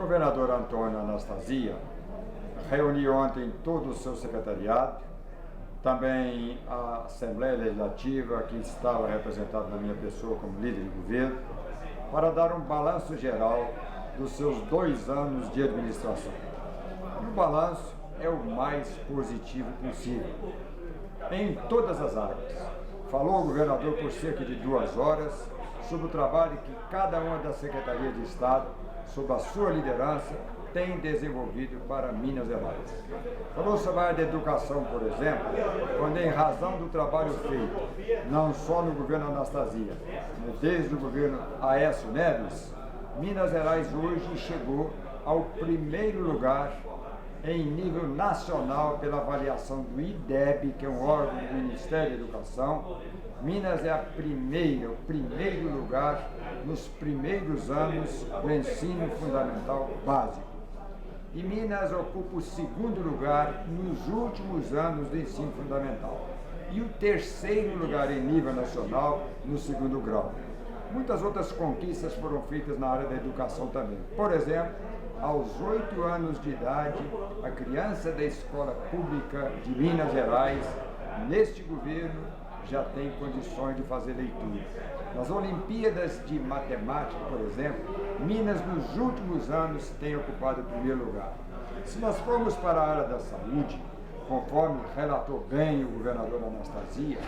governador Antônio Anastasia reuniu ontem todo o seu secretariado, também a Assembleia Legislativa, que estava representada na minha pessoa como líder de governo, para dar um balanço geral dos seus 2 anos de administração. E o balanço é o mais positivo possível, em todas as áreas. Falou o governador por cerca de 2 horas sobre o trabalho que cada uma das secretarias de Estado, sob a sua liderança, tem desenvolvido para Minas Gerais. Falou sobre a área da educação, por exemplo, quando, em razão do trabalho feito, não só no governo Anastasia, mas desde o governo Aécio Neves, Minas Gerais hoje chegou ao 1º lugar em nível nacional pela avaliação do IDEB, que é um órgão do Ministério da Educação. Minas é o primeiro lugar nos primeiros anos do ensino fundamental básico. E Minas ocupa o 2º lugar nos últimos anos do ensino fundamental. E o 3º lugar em nível nacional no 2º grau. Muitas outras conquistas foram feitas na área da educação também. Por exemplo, aos 8 anos de idade, a criança da escola pública de Minas Gerais, neste governo, já tem condições de fazer leitura. Nas Olimpíadas de Matemática, por exemplo, Minas nos últimos anos tem ocupado o 1º lugar. Se nós formos para a área da saúde, conforme relatou bem o governador Anastasia,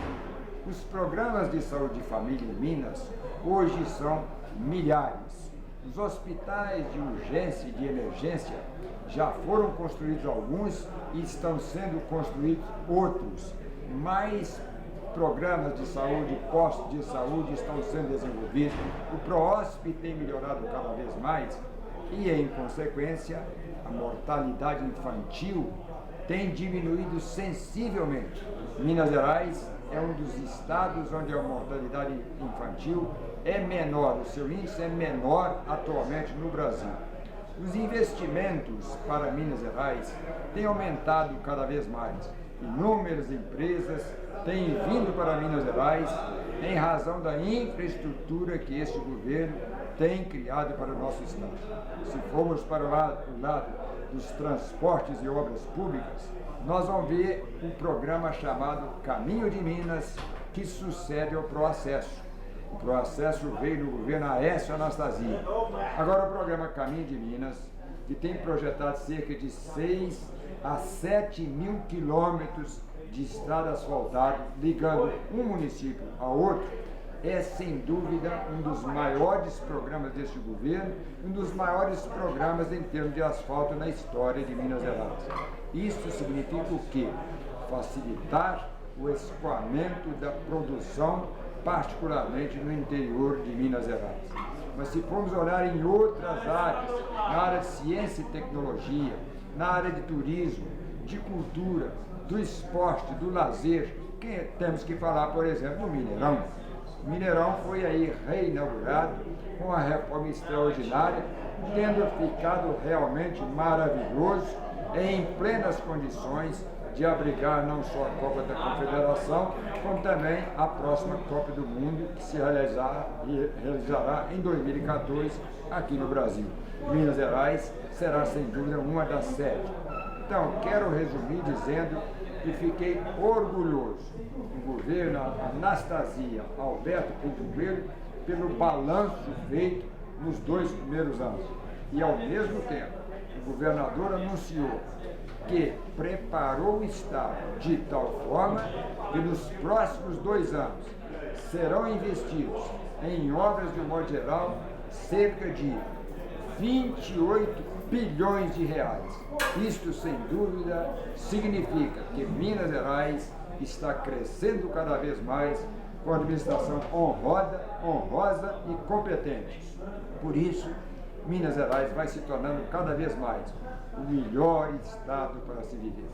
os programas de saúde de família em Minas hoje são milhares. Os hospitais de urgência e de emergência já foram construídos alguns e estão sendo construídos outros. Mais programas de saúde, postos de saúde estão sendo desenvolvidos. O PROOSP tem melhorado cada vez mais e, em consequência, a mortalidade infantil tem diminuído sensivelmente. Minas Gerais é um dos estados onde a mortalidade infantil é menor, o seu índice é menor atualmente no Brasil. Os investimentos para Minas Gerais têm aumentado cada vez mais. Inúmeras empresas têm vindo para Minas Gerais em razão da infraestrutura que este governo tem criado para o nosso estado. Se formos para o lado dos transportes e obras públicas, nós vamos ver um programa chamado Caminho de Minas, que sucede ao PROAcesso. O PROAcesso veio no governo Aécio Anastasia. Agora o programa Caminho de Minas, que tem projetado cerca de 6 a 7 mil quilômetros de estrada asfaltada, ligando um município a outro, é sem dúvida um dos maiores programas deste governo, um dos maiores programas em termos de asfalto na história de Minas Gerais. Isso significa o quê? Facilitar o escoamento da produção, particularmente no interior de Minas Gerais. Mas se formos olhar em outras áreas, na área de ciência e tecnologia, na área de turismo, de cultura, do esporte, do lazer, temos que falar, por exemplo, do Mineirão. O Mineirão foi aí reinaugurado com uma reforma extraordinária, tendo ficado realmente maravilhoso, em plenas condições de abrigar não só a Copa da Confederação, como também a próxima Copa do Mundo, que se realizará em 2014 aqui no Brasil. Minas Gerais será, sem dúvida, uma das sedes. Então, quero resumir dizendo que fiquei orgulhoso do governo Anastasia Alberto Couto Coelho pelo balanço feito nos 2 primeiros anos. E, ao mesmo tempo, o governador anunciou que preparou o Estado de tal forma que nos próximos 2 anos serão investidos em obras de modo geral cerca de 28 bilhões de reais. Isto, sem dúvida, significa que Minas Gerais está crescendo cada vez mais com a administração honrosa e competente. Por isso, Minas Gerais vai se tornando cada vez mais o melhor estado para se viver.